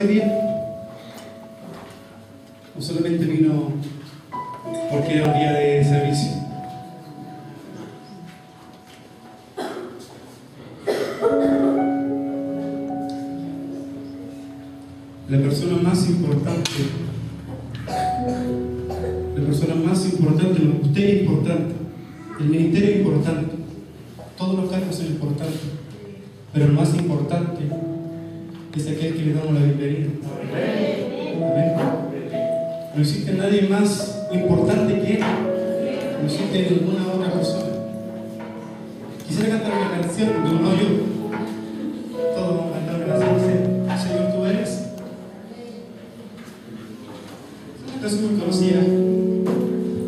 día no solamente vino porque era un día de servicio. La persona más importante, usted es importante, el ministerio es importante, todos los cargos son importantes, pero el más importante es aquel que le damos la bienvenida. Amén. No existe nadie más importante que él, no existe ninguna otra persona. Quisiera cantar una canción, pero no yo. Todos vamos a cantar una canción. Señor, tú eres. Esta es muy conocida,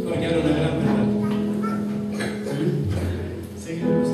para que habla una gran verdad. Seguimos.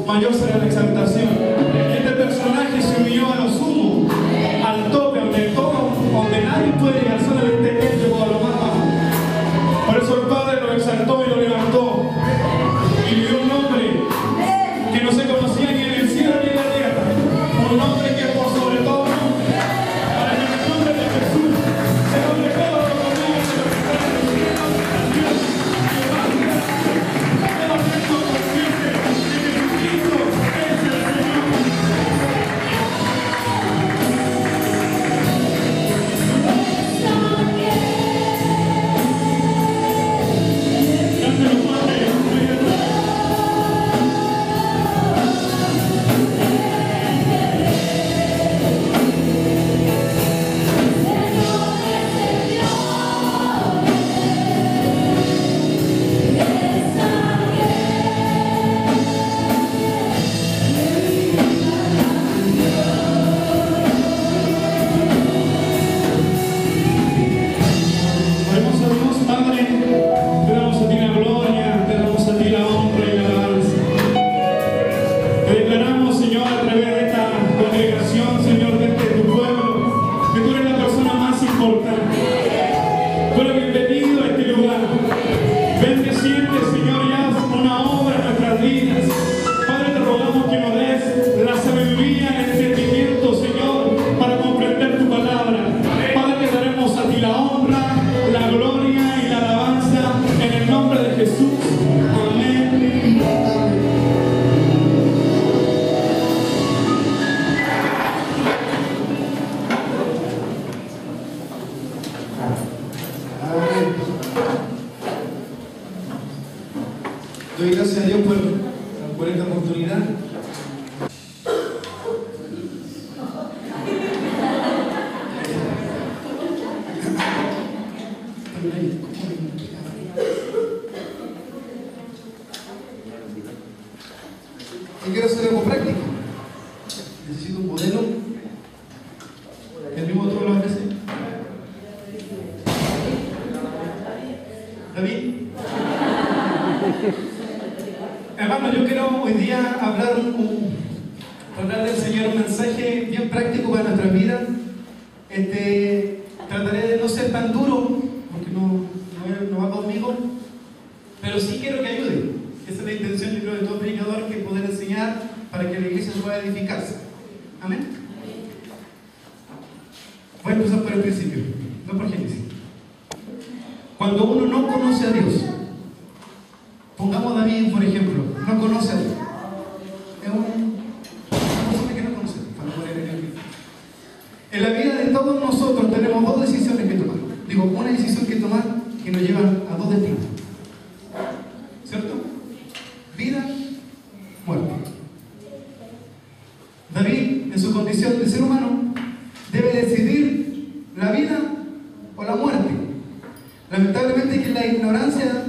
Mayor será la exaltación. Este personaje se humilló a lo sumo, al tope, donde nadie puede llegar, solamente él llegó a lo más bajo. Por eso el Padre lo exaltó y lo levantó y le dio un nombre que no se conocía ni en el cielo ni en la tierra, un nombre que es por sobre todo nombre, para que en el nombre de Jesús se doble todo lo que Dios se lo sabiduría, el entendimiento, Señor, para comprender tu palabra. Padre, te daremos a ti la Amén. Doy gracias a Dios por esta oportunidad. Y quiero hacer algo práctico. Necesito un modelo. El mismo todas las veces. David. Hermano, yo quiero hoy día hablar del Señor un mensaje bien práctico para nuestras vidas. Trataré de no ser tan duro, porque no va conmigo, pero sí quiero que ayude. Esa es la intención, yo creo, de todo predicador, que poder enseñar para que la iglesia pueda edificarse. Amén. Voy a empezar por el principio, no por Génesis. Cuando uno no conoce a Dios, pongamos a David, por ejemplo, no conoce a Dios. Es una persona que no conoce, para poder en el Cristo. En la vida de todos nosotros tenemos dos decisiones que tomar. Digo, una decisión que tomar que nos lleva a dos destinos. ¿Cierto? Vida, muerte. David, en su condición de ser humano, debe decidir la vida o la muerte. Lamentablemente, que la ignorancia,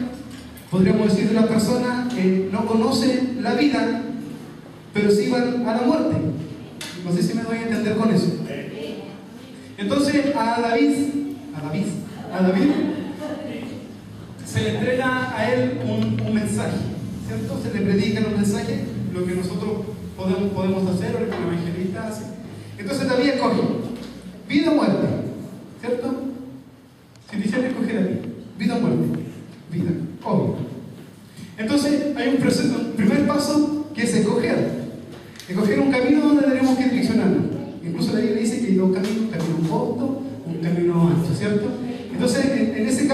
podríamos decir, de la persona que no conoce la vida, pero sí van a la muerte. No sé si me doy a entender con eso. Entonces, a David se le entrega a él un mensaje, ¿cierto? Se le predica un mensaje, lo que nosotros podemos hacer, o lo que el evangelista hace. Entonces David escoge vida o muerte, ¿cierto? Si quisiera escoger a ti, vida o muerte, vida, obvio. Entonces hay un primer paso que es escoger un camino donde tenemos que direccionarnos. Incluso la Biblia dice que hay dos caminos, un camino corto, un camino ancho, ¿cierto? Entonces, en ese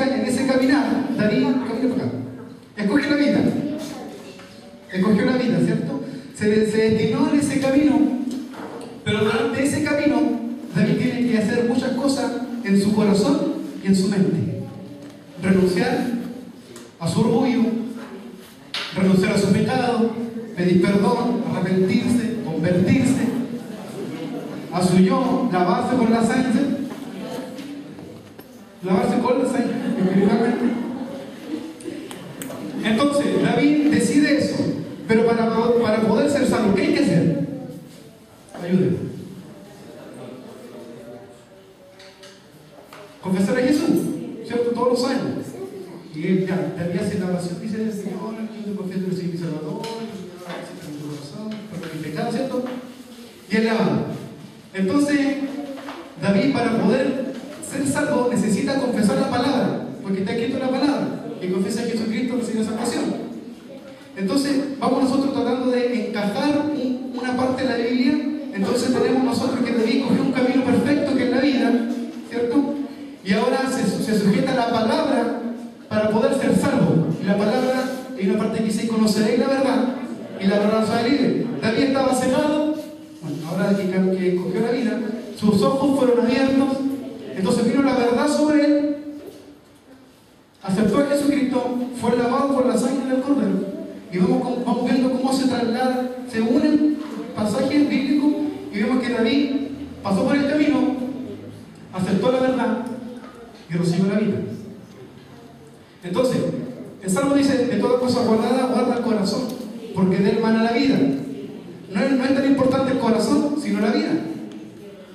caminar, David camina para acá. Escoge la vida. Escogió la vida, ¿cierto? Se destinó en ese camino, pero durante ese camino, David tiene que hacer muchas cosas en su corazón y en su mente. Renunciar a su orgullo, renunciar a su pecado, pedir perdón, arrepentirse, convertirse a su yo, lavarse con la sangre, espiritualmente. Entonces, David decide eso, pero para poder ser salvo, ¿qué hay que hacer? Ayúdenme. Confesar a Jesús, ¿cierto? Todos los años. Y él David hace la oración, dice el Señor, yo te confieso que soy mi Salvador, en tu corazón, por mi pecado, ¿cierto? Y él la va. Entonces, David, para poder ser salvo, necesita confesar la palabra, porque está escrito la palabra, que confiesa a Jesucristo recibe salvación. Entonces, vamos nosotros tratando de encajar una parte de la Biblia. Entonces tenemos nosotros que David cogió un camino perfecto que es la vida, ¿cierto? Y ahora se sujeta a la palabra para poder ser salvo. Y la palabra, hay una parte que dice, conoceréis la verdad, y la verdad os hará libre. David estaba cegado, bueno, ahora que cogió la vida, sus ojos fueron abiertos, entonces vino la verdad sobre él, aceptó a Jesucristo, fue lavado por la sangre del Cordero. Y vamos viendo cómo se traslada, se unen pasajes bíblicos, y vemos que David pasó por el camino, aceptó la verdad y recibió la vida. Entonces, el Salmo dice, de toda cosa guardada, guarda el corazón, porque de él mana la vida. No es tan importante el corazón, sino la vida.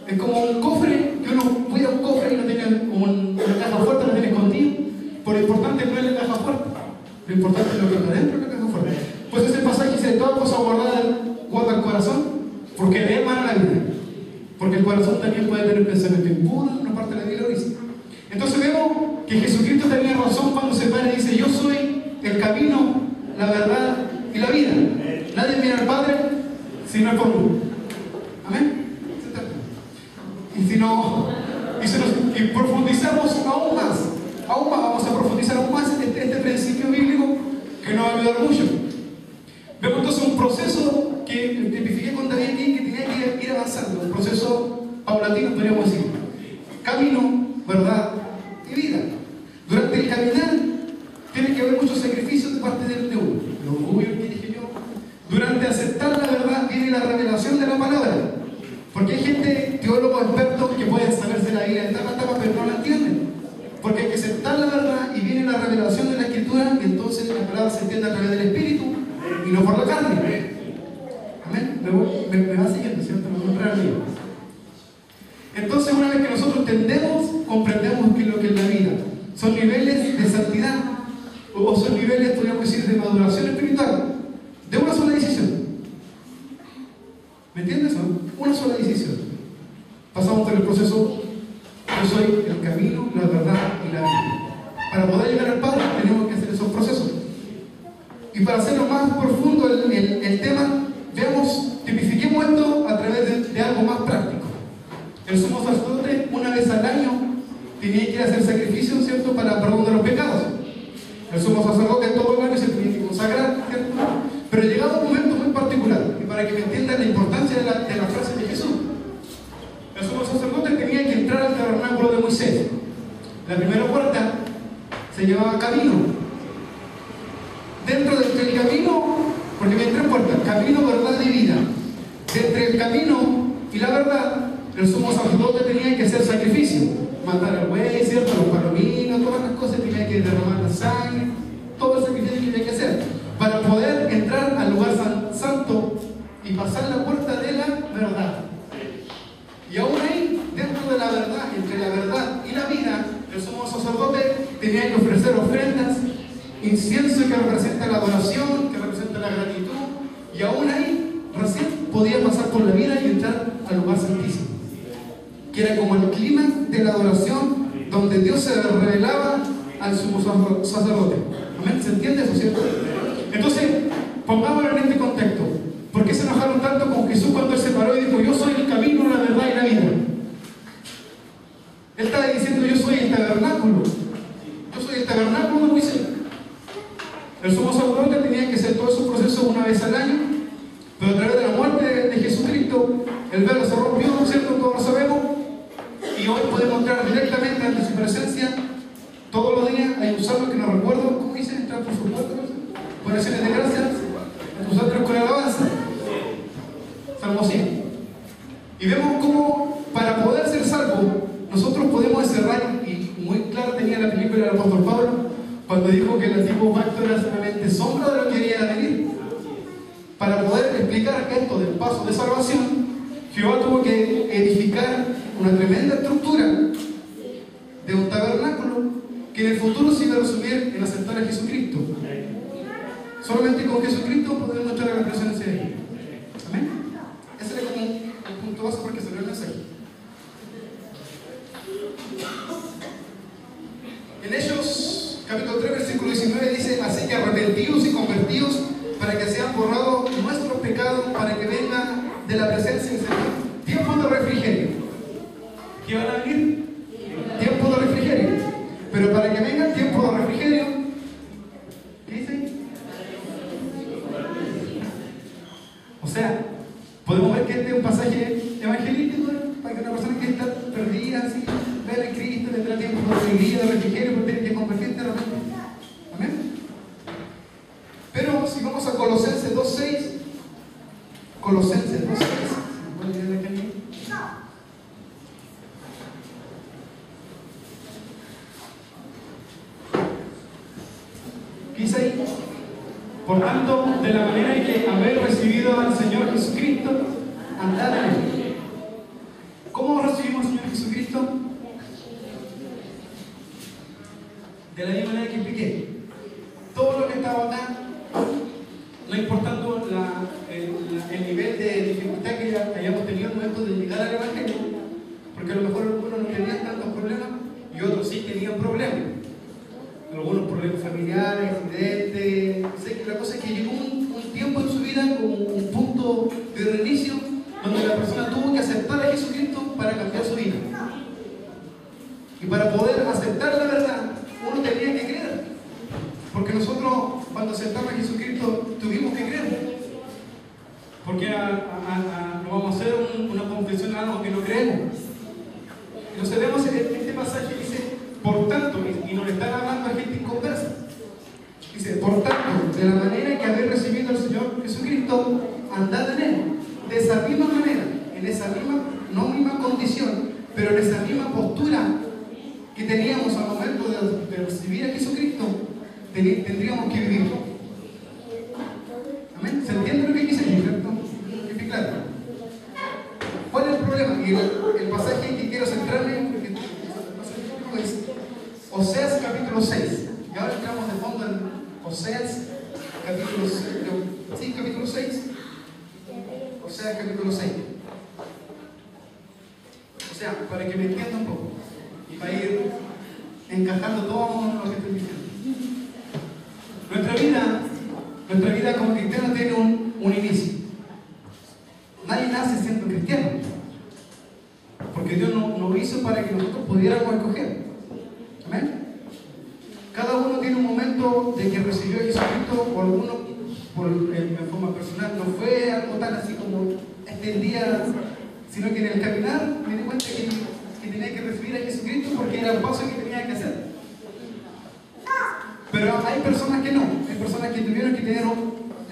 Es como un cofre, que uno cuida un cofre y no tiene una caja fuerte, no tiene escondido. Por lo importante no es la caja fuerte, lo importante es lo que está dentro de la caja fuerte. Pues ese pasaje dice, de toda cosa guardada, guarda el corazón, porque de él mana la vida. Porque el corazón también puede tener pensamiento impuro, una parte de la Biblia lo dice. Entonces vemos que Jesucristo tenía razón cuando se para y dice, yo soy el camino, la verdad y la vida. Nadie viene al Padre si no es por mí. Amén. Y profundizamos aún más, vamos a profundizar aún más este principio bíblico que nos va a ayudar mucho. Vemos entonces un proceso que identifiqué con David aquí, que tenía que ir avanzando, un proceso paulatino, podríamos decir. Camino, verdad y vida. Durante el caminar tiene que haber muchos sacrificios de parte de uno. Lo orgullo que dije yo. Durante aceptar la verdad viene la revelación de la palabra. Porque hay gente, teólogos expertos, que pueden saberse la Biblia en etapa, pero no la entienden. Porque hay que aceptar la verdad y viene la revelación de la Escritura, y entonces la palabra se entiende a través del Espíritu y no por la carne. Amén. Me va siguiendo, ¿cierto? No comprar el libro. Entonces, una vez que nosotros entendemos, comprendemos que lo que es la vida son niveles de santidad, o son niveles, podríamos decir, de maduración espiritual, de una sola decisión. ¿Me entiendes? ¿No? Una sola decisión. Pasamos por el proceso: yo soy el camino, la verdad y la vida. Para poder llegar al Padre tenemos que hacer esos procesos. Y para hacerlo más profundo el tema, veamos, tipifiquemos esto a través de algo más práctico. El sumo sacerdote, una vez al año, tenía que ir a hacer sacrificios, ¿cierto?, para perdón de los pecados. El sumo sacerdote todo el año se tenía que consagrar, ¿cierto? Pero llegaba un momento muy particular, y para que me entiendan la importancia de la frase de Jesús, el sumo sacerdote tenía que entrar al tabernáculo de Moisés. La primera puerta se llamaba camino. Dentro del camino, porque había tres puertas: camino, verdad y vida. Entre el camino y la verdad, el sumo sacerdote tenía que hacer sacrificio, matar al buey, ¿cierto?, los palominos, todas las cosas, tenía que derramar la sangre, todo el sacrificio que tenía que hacer para poder entrar al lugar santo y pasar la puerta de la verdad. Y aún ahí, dentro de la verdad, entre la verdad y la vida, el sumo sacerdote tenía que ofrecer ofrendas, incienso que representa la adoración, que representa la gratitud, y aún ahí recién podía pasar por la vida y entrar al lugar santísimo, que era como el clima de la adoración, donde Dios se revelaba al sumo sacerdote. ¿Amén? ¿Se entiende eso, cierto? Entonces, pongámoslo en este contexto. ¿Por qué se enojaron tanto con Jesús cuando Él se paró y dijo: yo soy el camino, la verdad y la vida? Él estaba diciendo: yo soy el tabernáculo. Yo soy el tabernáculo de Moisés. El sumo sacerdote tenía que hacer todo su proceso una vez al año, pero a través de la muerte de Jesucristo, el velo se rompió, ¿cierto? Todos lo sabemos. Y hoy podemos entrar directamente ante su presencia todos los días. Hay un salmo que no recuerdo, ¿cómo dice? Entrar por su puerta, con acciones de gracias, nosotros con alabanza. Salmo 100. Y vemos cómo para poder ser salvos, nosotros podemos encerrar, y muy claro tenía la película del apóstol Pablo, cuando dijo que el antiguo pacto era solamente sombra de lo que iba a venir. Para poder explicar esto del paso de salvación, Jehová tuvo que edificar una tremenda estructura de un tabernáculo que en el futuro se iba a resumir en aceptar a Jesucristo. Solamente con Jesucristo podemos entrar a la presencia de Él. Amén. Ese era como el punto base porque salió el mensaje. En Hechos capítulo 3 versículo 19 dice: así que arrepentidos y convertidos, para que sean borrados nuestros pecados, para que venga de la presencia del Señor tiempos de refrigerio. ¿Qué van a venir? Tiempos de refrigerio. Pero para que venga el tiempo de refrigerio, ¿qué dice ahí? O sea, podemos ver que este es un pasaje evangelístico para que una persona que está perdida, así, vea a Cristo, le trae tiempo de alegría, de refrigerio, porque tiene que convertirte de repente. Amén. Pero si vamos a Colosenses 2.6, Colosenses 2.6, ¿pueden leer acá aquí? ¿Qué dice ahí? Por tanto, de la manera en que habéis recibido al Señor Jesucristo, andad en Él. ¿Cómo recibimos al Señor Jesucristo? De la misma manera que expliqué. Todo lo que estaba acá, no importando el nivel de dificultad que hayamos tenido al momento de llegar al Evangelio, porque a lo mejor algunos no tenían tantos problemas y otros sí tenían problemas. Algunos problemas familiares, accidentes. La cosa es que llegó un tiempo en su vida como un punto de reinicio donde la persona tuvo que aceptar a Jesucristo para cambiar su vida. Y para poder aceptar la verdad, uno tenía que creer. Porque nosotros, cuando aceptamos a Jesucristo, tuvimos que creer. Porque no vamos a hacer una confesión a algo que no creemos. Entonces vemos en este pasaje que dice: por tanto, y nos están hablando a gente inconversa. Dice, por tanto, de la manera que habéis recibido al Señor Jesucristo, andad en Él. De esa misma manera, en esa misma, no misma condición, pero en esa misma postura que teníamos al momento de recibir a Jesucristo, tendríamos que vivir. ¿Amén? ¿Se entiende lo que quise decir, cierto? ¿Qué claro? ¿Cuál es el problema? Y el pasaje en que quiero centrarme es Oseas capítulo 6. Y ahora entramos de fondo en Oseas capítulo 6. Sí, capítulo 6. Oseas capítulo 6. O sea, para que me entienda un poco y para ir encajando todo lo que estoy diciendo. Nuestra vida como cristianos tiene un inicio. Nadie nace siendo cristiano, porque Dios nos hizo para que nosotros pudiéramos escoger. ¿Amén? Cada uno tiene un momento de que recibió a Jesucristo, o alguno en forma personal. No fue algo tan así como este día, sino que en el caminar me di cuenta que tenía que recibir a Jesucristo porque era un paso que tenía que hacer. Pero hay personas que no, hay personas que tuvieron que tener,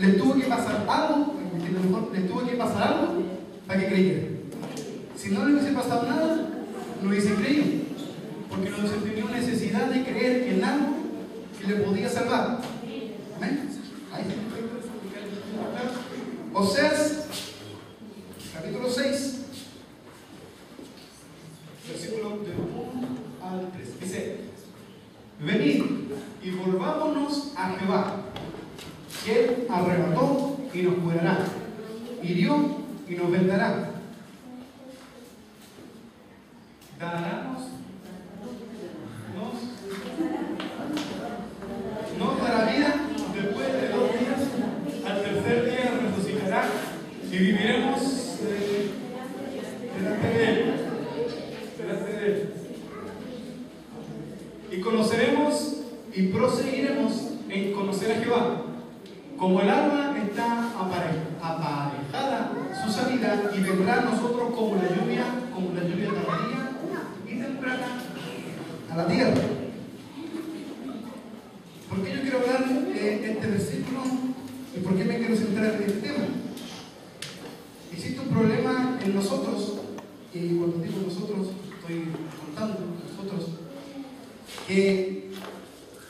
les tuvo que pasar algo, a lo mejor les tuvo que pasar algo para que creyeran. Si no les hubiese pasado nada, no hubiesen creído, porque no se tenía necesidad de creer en algo que le podía salvar. ¿Amén? Oseas, capítulo 6, versículo de 1 al 3. Dice: venid y volvámonos a Jehová, que Él arrebató y nos curará, hirió y nos vendará. Nos dará vida después de 2 días, al tercer día resucitará y viviremos delante de Él. Y conoceremos y proseguiremos en conocer a Jehová. Como el alma está aparejada su salida, y vendrá a nosotros como la lluvia tardía y temprana a la tierra. ¿Por qué yo quiero hablar de este versículo y por qué me quiero centrar en este tema? Existe un problema en nosotros, y cuando digo nosotros, estoy contando nosotros, que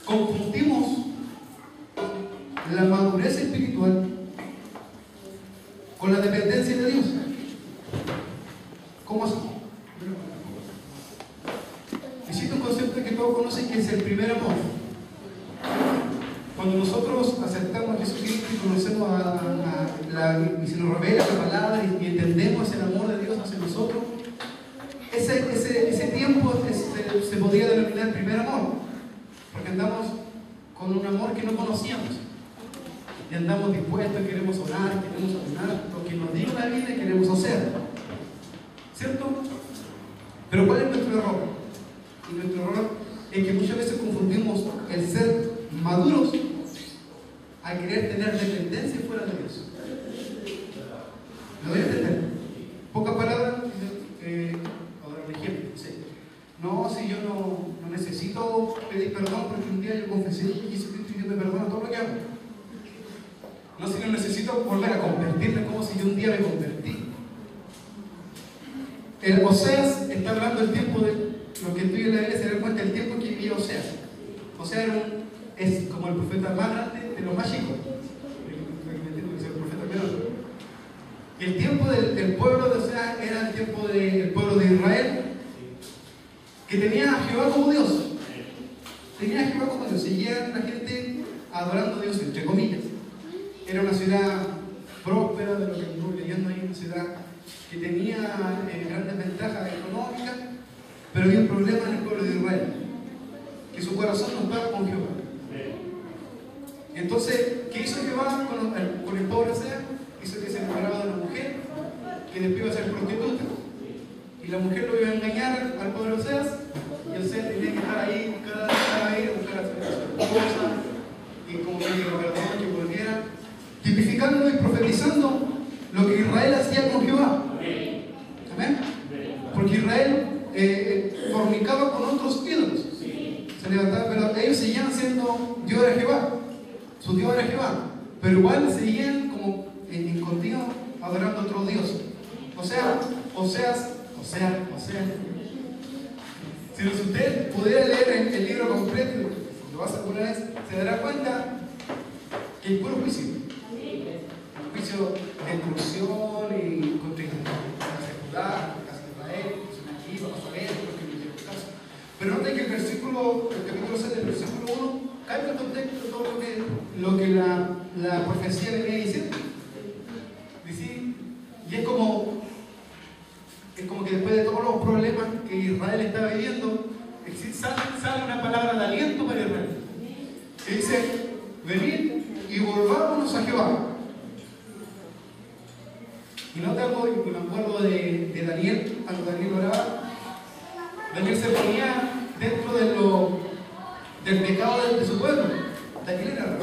confundimos la madurez espiritual con la dependencia de Dios. ¿Cómo así? Existe un concepto que todos conocen, que es el primer amor. Cuando nosotros aceptamos a Jesucristo y conocemos y se nos revela la palabra y entendemos el amor de Dios hacia nosotros, ese tiempo se podría denominar primer amor, porque andamos con un amor que no conocíamos y andamos dispuestos, queremos orar, queremos ayunar, lo que nos diga la vida queremos hacer, ¿cierto? Pero ¿cuál es nuestro error? Y nuestro error es que muchas veces confundimos el ser maduros a querer tener dependencia fuera de Dios. ¿Lo voy a entender? Pocas palabras. Ahora un ejemplo. ¿Sí? No, si yo no necesito pedir perdón porque un día yo confesé que Jesucristo y Dios me perdona todo lo que hago. No, si no necesito volver a convertirme, como si yo un día me convertí. El Oseas está hablando del tiempo de lo que tú y la Biblia se dan cuenta del tiempo que vivía Oseas. Oseas es como el profeta más grande de los más chicos. El profeta menor. Y el tiempo del pueblo de Oseas era el tiempo del pueblo de Israel, que tenía a Jehová como Dios. Tenía a Jehová como Dios. Seguía la gente adorando a Dios, entre comillas. Era una ciudad próspera, de lo que estuve leyendo ahí, una ciudad que tenía grandes ventajas económicas, pero había un problema en el pueblo de Israel, que su corazón no estaba con Jehová. Entonces, ¿qué hizo Jehová con el pobre Oseas? Hizo que se enamoraba de una mujer que después iba a ser prostituta, y la mujer lo iba a engañar al pobre Oseas, y Oseas tenía que estar ahí cada vez a buscar a su esposa, y como que lo perdonó, que volviera, tipificando y profetizando lo que Israel hacía con Jehová. Amén. Porque Israel fornicaba con otros ídolos. se levantaban, pero ellos seguían siendo Dios de Jehová, su Dios era Jehová, pero igual seguían como en continuo adorando a otros dioses. Si usted pudiera leer el libro completo, lo vas a alguna vez, se dará cuenta que hay puro juicio. Juicio de destrucción y contra Judá, casa de Israel, aquí, vamos a ver, porque no tiene caso. Pero nota que el capítulo 7, el versículo 1, cambia el contexto de todo lo que la profecía venía diciendo. Y es como que después de todos los problemas que Israel estaba viviendo, sale una palabra de aliento para Israel. Que dice, venid y volvámonos a Jehová. Y no tengo, y me acuerdo de Daniel, cuando Daniel oraba, Daniel se ponía dentro del pecado de su pueblo. Daniel era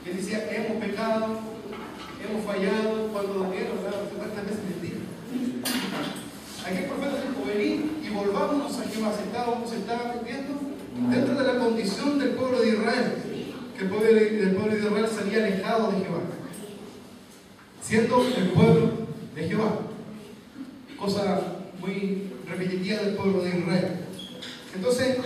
que decía, hemos pecado, hemos fallado, cuando Daniel oraba tantas veces en el día. Aquí el profeta dijo, venid y volvámonos a Jehová. Se estaba metiendo dentro de la condición del pueblo de Israel, que el pueblo de Israel se había alejado de Jehová, siendo el pueblo de Jehová, cosa muy repetitiva del pueblo de Israel. Entonces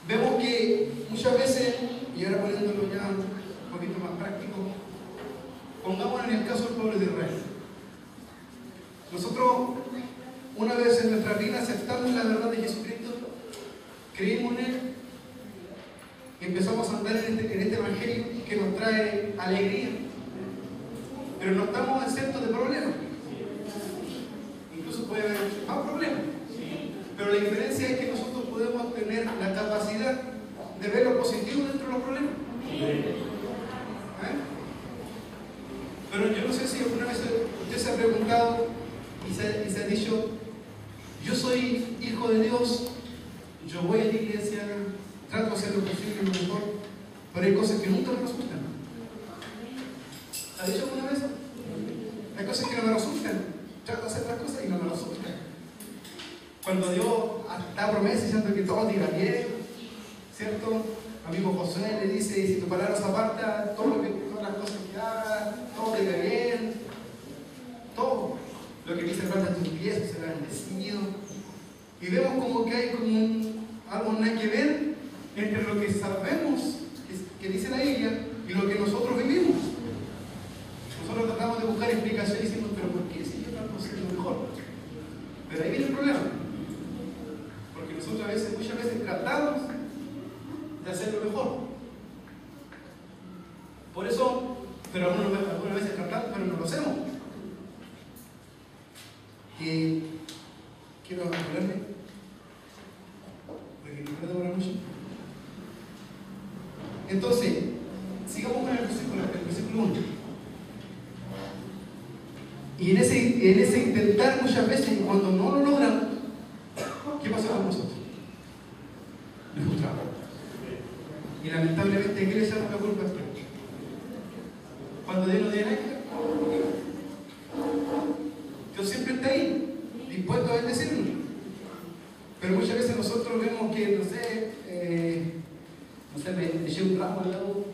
vemos que muchas veces, y ahora poniéndolo ya un poquito más práctico, pongámonos en el caso del pueblo de Israel. Nosotros, una vez en nuestra vida aceptamos la verdad de Jesucristo, creímos en Él, empezamos a andar en este evangelio que nos trae alegría, pero no estamos exentos de problemas. Incluso puede haber más problemas, pero la diferencia es que nosotros podemos tener la capacidad de ver lo positivo dentro de los problemas. Pero yo no sé si alguna vez usted se ha preguntado y se ha dicho, yo soy hijo de Dios, yo voy a la iglesia, trato de hacer lo posible, lo mejor, pero hay cosas que nunca me resultan. ¿Ha dicho alguna vez? Hay cosas que no me resultan, trato de hacer las cosas y no me resultan. Cuando Dios da promesa diciendo que todo te irá bien, ¿cierto? Amigo Josué le dice, si tu palabra se aparta, todas las cosas que hagas, todo te irá bien, todo lo que dice falta tus pies será bendecido. Y vemos como que hay algo nada que ver entre lo que sabemos que dice la Biblia y lo que nosotros vivimos. Nosotros tratamos de buscar explicaciones y decimos, pero ¿por qué si yo trato de ser lo mejor? Pero ahí viene el problema, porque nosotros muchas veces tratamos de hacer lo mejor. Por eso, pero algunas veces tratamos, pero no lo hacemos. Quiero apurarme, porque no puedo demorar mucho. Entonces, sigamos con el versículo 1. Y en ese intentar muchas veces, cuando no lo logran, ¿qué pasa con nosotros? Nos frustramos. Y lamentablemente, ¿qué le echamos la culpa a Dios? Cuando Dios nos dice, Dios siempre está ahí, dispuesto a bendecirnos. Pero muchas veces nosotros vemos que, no sé, me eché un ramo al lado,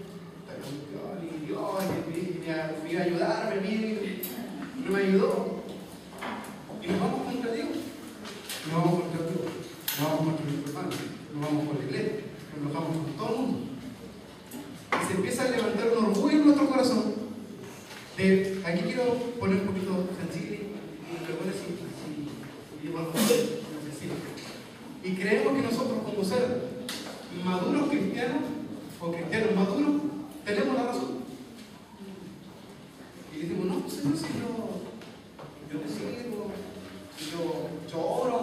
y Dios me iba a ayudarme, no me ayudó. Y nos vamos contra Dios. Nos vamos contra Dios. Nos vamos contra nuestros hermanos. Nos vamos con la iglesia. Nos enojamos con todo el mundo. Y se empieza a levantar un orgullo en nuestro corazón. Aquí quiero poner un poquito sensible y luego y creemos que nosotros, como ser maduros cristianos o cristianos maduros, tenemos la razón. Y decimos, no, Señor, si yo te sigo, yo oro,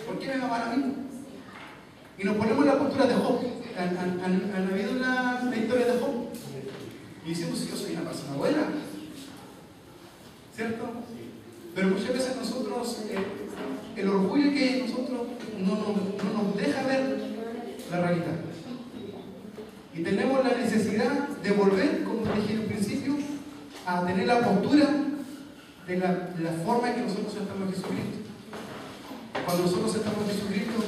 ¿por qué me va mal a mí? Y nos ponemos en la postura de Job. ¿Han habido la historia de Job? Y decimos, yo soy una persona buena, ¿cierto? Pero muchas veces nosotros, el orgullo que nosotros no nos deja ver la realidad. Y tenemos la necesidad de volver, como dije al principio, a tener la postura de la forma en que nosotros estamos en Jesucristo. Cuando nosotros estamos en Jesucristo,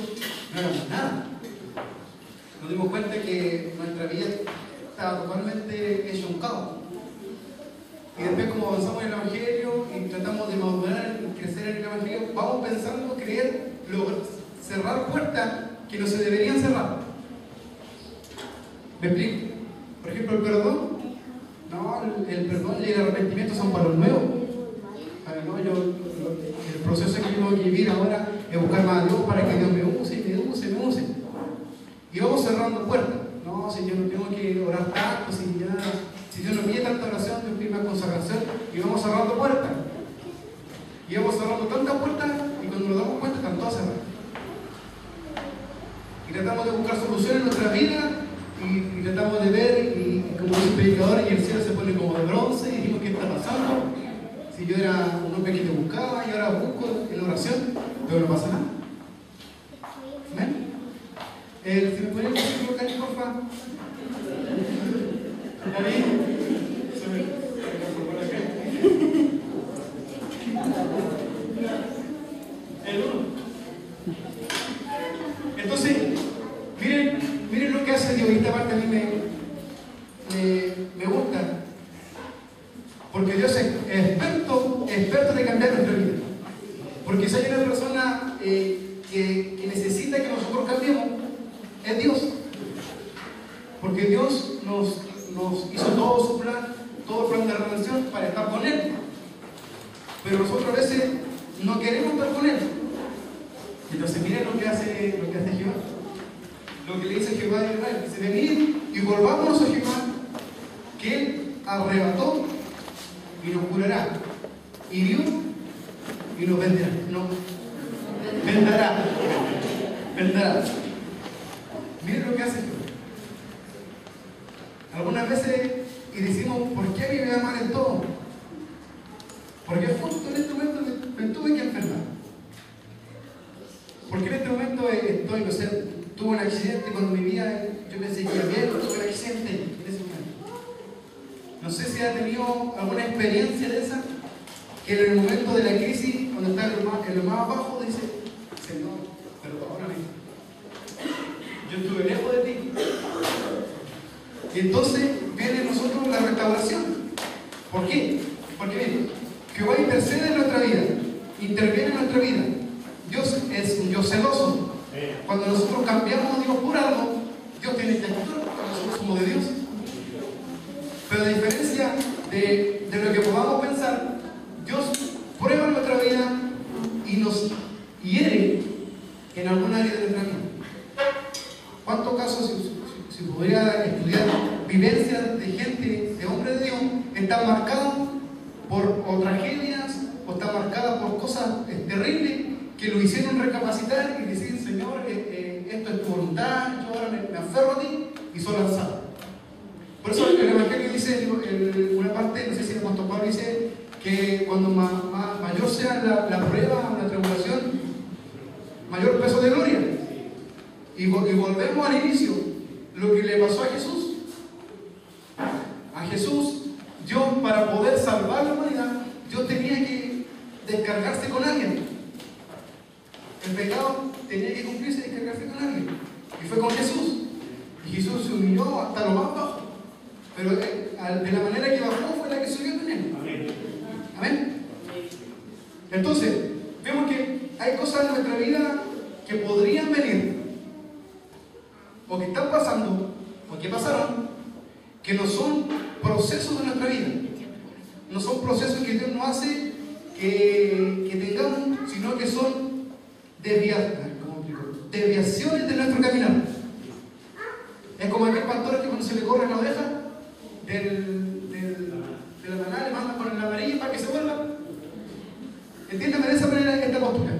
no éramos nada. Nos dimos cuenta que nuestra vida estaba totalmente hecho un caos. Y después, como avanzamos en el Evangelio y tratamos de madurar y crecer en el Evangelio, vamos pensando creer, cerrar puertas que no se deberían cerrar. ¿Me explico? Por ejemplo, el perdón. No, el perdón y el arrepentimiento son para los nuevos. No, el proceso que yo tengo que vivir ahora es buscar más a Dios para que Dios me use. Y vamos cerrando puertas. No, si yo no tengo que orar tanto, si Dios no pide tanta oración, Dios pide más consagración, y vamos cerrando puertas. Y vamos cerrando tantas puertas, y cuando nos damos cuenta están todas cerradas. Y tratamos de buscar soluciones en nuestra vida, y tratamos de ver, y como dice el predicador, y el cielo se pone como de bronce, y dijimos, ¿qué está pasando? Si yo era un hombre que te buscaba, y ahora busco en la oración, pero no pasa nada. ¿Amén? Si me ponen el versículo Cali, por favor. David, el 1. Entonces, miren lo que hace Dios. Y esta parte a mí me gusta. Porque Dios es experto de cambiar nuestra vida. Porque si hay una persona que necesita que nosotros cambiemos, es Dios. Porque Dios nos hizo todo su plan, todo el plan de redención para estar con Él. Pero nosotros a veces no queremos estar con Él. Entonces miren lo que hace Jehová. Lo que le dice Jehová a Israel. Dice, venid y volvámonos a Jehová, que Él arrebató y nos curará, hirió y nos venderá. Vendará. Miren lo que hace Jehová. Algunas veces y decimos, ¿por qué a mí me va mal en todo? Porque justo en este momento me tuve que enfermar. Porque en este momento estoy, no sé, tuve un accidente cuando vivía, yo pensé que iba bien, tuve un accidente en ese momento. No sé si ha tenido alguna experiencia de esa, que en el momento de la crisis, cuando está en lo más abajo, dice, Señor, perdóname. Yo estuve lejos de ti. Y entonces viene a nosotros la restauración. ¿Por qué? Porque miren, Jehová intercede en nuestra vida, interviene en nuestra vida. Dios es un Dios celoso. Cuando nosotros cambiamos a Dios por algo, Dios tiene que actuar, porque nosotros somos de Dios. Pero a diferencia de lo que podamos pensar, Dios prueba nuestra vida y nos hiere en algún área de nuestra vida. ¿Cuántos casos, si pudiera estudiar vivencias de gente, de hombres de Dios, están marcados por tragedias o están marcadas por cosas terribles que lo hicieron recapacitar y decir, Señor, esto es tu voluntad, yo ahora me aferro a ti y soy lanzado. Por eso el Evangelio dice, una parte, no sé si el apóstol Pablo dice, que cuando mayor sea la prueba o la tribulación, mayor peso de gloria. Y volvemos al inicio, lo que le pasó a Jesús. A Jesús, Dios, para poder salvar la humanidad, Dios tenía que descargarse con alguien. El pecado tenía que cumplirse y descargarse con alguien. Y fue con Jesús. Y Jesús se humilló hasta lo más bajo. Pero de la manera que bajó fue la que subió también. Amén. Amén. Entonces, vemos que hay cosas en nuestra vida que podrían venir, o que están pasando, o que pasaron, que no son procesos de nuestra vida. No son procesos que Dios nos hace que tengamos, sino que son desviaciones de nuestro caminar. Es como aquel pastor que cuando se le corre la oveja de la manada, le manda con la amarilla para que se vuelva. Entiéndame de esa manera esta postura.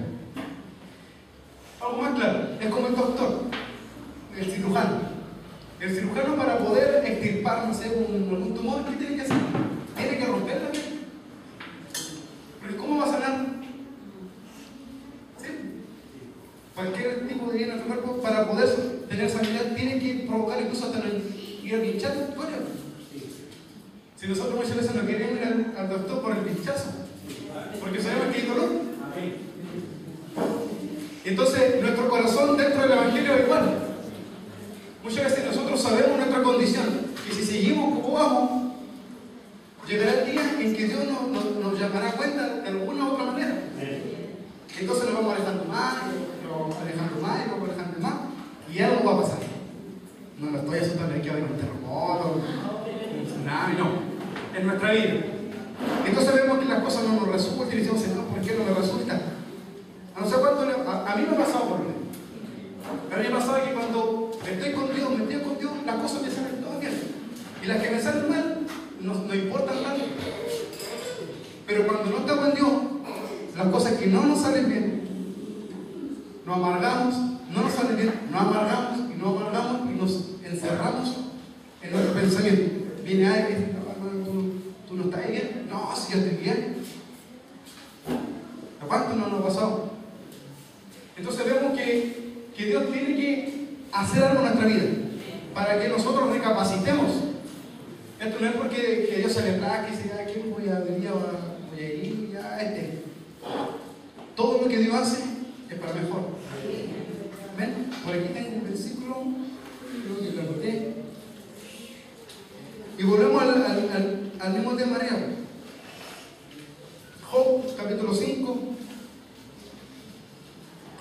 Algo más claro, es como el doctor, el cirujano. El cirujano, para poder extirpar, no sé, algún tumor, ¿qué tiene que hacer? Tiene que romper la piel. Pero ¿cómo va a sanar? ¿Sí? Cualquier tipo de vida en nuestro cuerpo, para poder tener sanidad, tiene que provocar incluso hasta ir a pinchar el cuerpo. Si nosotros muchas veces no queremos ir al doctor por el pinchazo, porque sabemos que hay dolor. Entonces, nuestro corazón dentro del Evangelio va a pasar. No lo estoy asustando, hay que haber un terremoto, un tsunami, no. En nuestra vida. Entonces vemos que las cosas no nos resultan y decimos, Señor, ¿por qué no me resulta? No sé cuánto, a mí me ha pasado por mí. A mí me ha pasado que cuando estoy con Dios, las cosas me salen todas bien. Y las que me salen mal, no importan tanto. Pero cuando no estamos en Dios, las cosas que no nos salen bien, nos amargamos, no nos salen bien, nos amargamos y nos encerramos en nuestro pensamiento. Viene alguien y dice, ¿tú no estás bien? No, si yo estoy bien. ¿A cuánto no nos ha pasado? Entonces vemos que Dios tiene que hacer algo en nuestra vida para que nosotros recapacitemos. Esto no es porque que Dios se le plaque y dice, ¿a quién voy a venir? Voy a ir, ya Todo lo que Dios hace es para mejor. ¿Ven? Por aquí tengo un versículo, creo que lo anoté. Y volvemos al mismo tema real. Job, capítulo 5.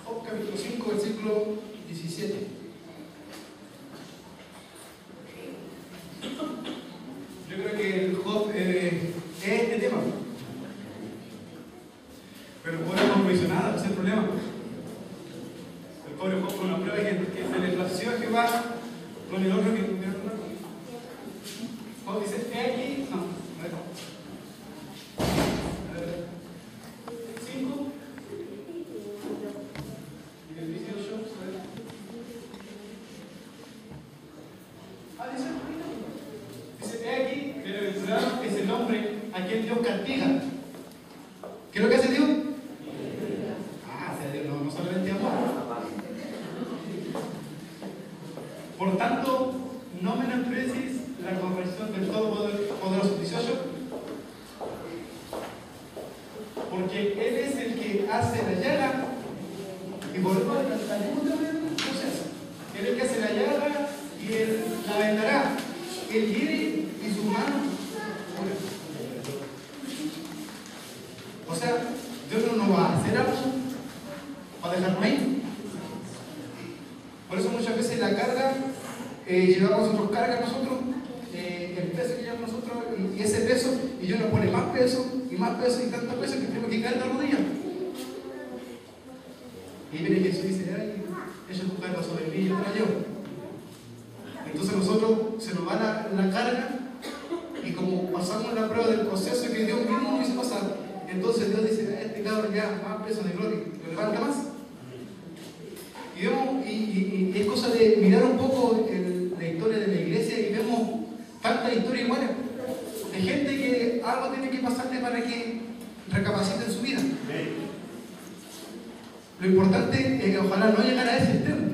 Job, capítulo 5, versículo 17. Yo creo que el Job es este tema. Pero el pobre Job no hizo nada, ese es el problema. El pobre Job con una prueba que se le plació a Jehová con el otro que Job dice, he aquí, no, a ver, 5 y el 18, dice, he aquí, bienaventurado es el hombre a quien Dios castiga. ¿Qué es lo que hace Dios? Dios no solamente amor. Por tanto, no menosprecies la corrección del Todopoderoso 18, porque Él es el que hace la llaga, y volvemos al proceso. Él es el que hace la llaga y Él la vendará. Él hiere y su mano cura. O sea, Dios no nos va a hacer algo para dejarnos ahí. Por eso muchas veces la carga, llevamos nosotros carga nosotros, el peso que llevamos nosotros, y ese peso, y Dios nos pone más peso, y tanto peso que tenemos que caer la rodilla. Y viene Jesús y dice, ay, ellos tu carga sobre mí, yo traigo. Entonces nosotros se nos va la carga, y como pasamos la prueba del proceso que Dios mismo nos hizo pasar, entonces Dios dice, este cabrón ya más peso de gloria, lo levanta más. Y vemos, y es cosa de mirar un poco la historia de la iglesia y vemos tantas historias iguales de gente que algo tiene que pasarle para que recapaciten su vida. Lo importante es que ojalá no llegar a ese extremo.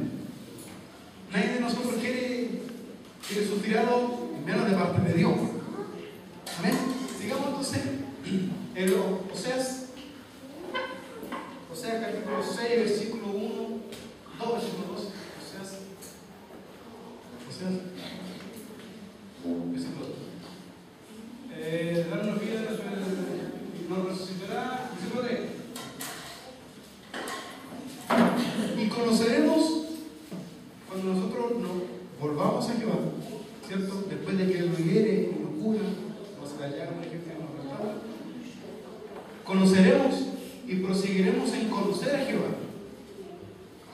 Nadie de nosotros quiere sufrir algo menos de parte de Dios. ¿Amén? Sigamos entonces en Oseas capítulo 6, versículo 1, 2, versículo 2. Oseas, versículo 2. Darnos vida, nos resucitará, versículo 3. Y conoceremos cuando nosotros nos volvamos a Jehová, ¿cierto? Después de que Él nos hiere y nos cura, nos hallamos, nos restaura. Conoceremos y proseguiremos en conocer a Jehová.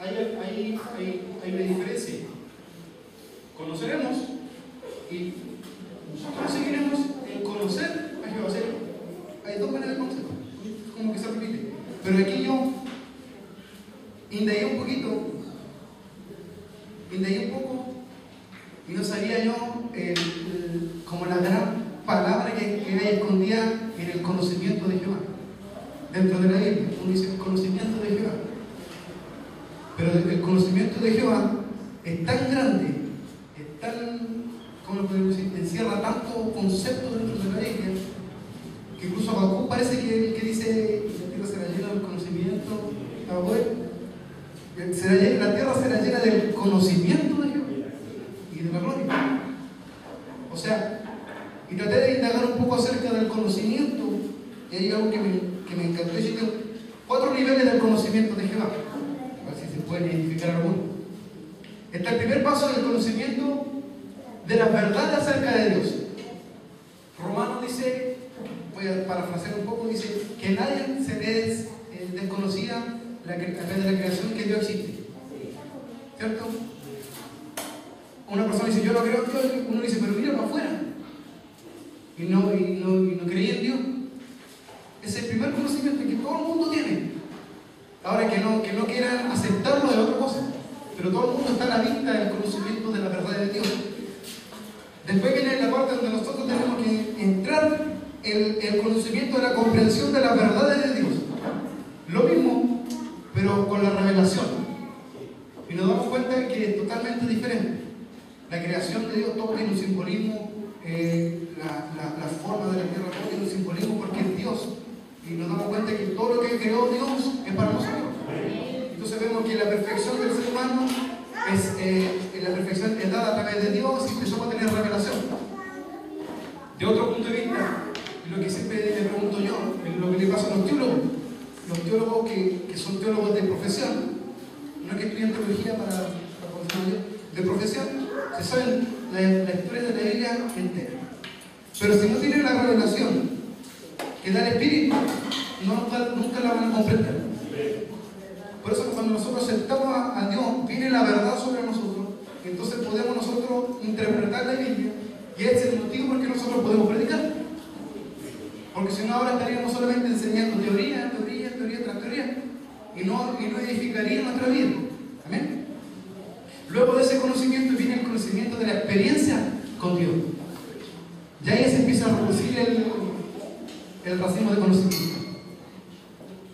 Hay una diferencia. Conoceremos y proseguiremos en conocer a Jehová. O sea, hay dos maneras de conocer, como que se repite. Pero aquí yo indagué un poco y no sabía yo como la gran palabra que hay escondida en el conocimiento de Jehová. Dentro de la Biblia, uno dice el conocimiento de Jehová. Pero el conocimiento de Jehová es tan grande, es tan, ¿cómo lo podemos decir? Encierra tantos conceptos dentro de la Biblia, que incluso Habacuc parece que dice, la tierra será llena del conocimiento, la tierra será llena del conocimiento de Jehová y de la gloria. O sea, y traté de indagar un poco acerca del conocimiento, y hay algo que me encantó. Yo tengo 4 niveles del conocimiento de Jehová, a ver si se pueden identificar alguno. está el primer paso en el conocimiento de la verdad acerca de Dios. Romano dice, voy a parafrasear un poco, dice que nadie se desconocía a través de la creación que Dios existe. ¿Cierto? Una persona dice, yo no creo en Dios, uno dice, pero mira para afuera. Y no creía en Dios. Es el primer conocimiento que todo el mundo tiene. Ahora que no quieran aceptarlo de otra cosa. Pero todo el mundo está a la vista del conocimiento de la verdad de Dios. Después viene la parte donde nosotros tenemos que entrar el conocimiento de la comprensión de la verdad de Dios. Lo mismo, pero con la revelación. Y nos damos cuenta que es totalmente diferente. La creación de Dios, todo tiene un simbolismo, la forma de la tierra, todo tiene un simbolismo porque es Dios. Y nos damos cuenta que todo lo que creó Dios es para nosotros. Entonces vemos que la perfección del ser humano la perfección es dada a través de Dios y empezamos a tener revelación. De otro punto de vista, lo que siempre le pregunto yo, es lo que le pasa a los teólogos que son teólogos de profesión, no que estudian teología para de profesión, se saben la historia de la Biblia entera. Pero si no tienen la revelación que da el Espíritu, nunca la van a comprender. Por eso cuando nosotros aceptamos a Dios, viene la verdad sobre nosotros, y entonces podemos nosotros interpretar la Biblia, y ese es el motivo por el que nosotros podemos predicar. Porque si no, ahora estaríamos solamente enseñando teoría tras teoría, y no edificaría nuestra vida. Amén. Luego de ese conocimiento viene el conocimiento de la experiencia con Dios. Ya ahí se empieza a reducir el racimo de conocimiento.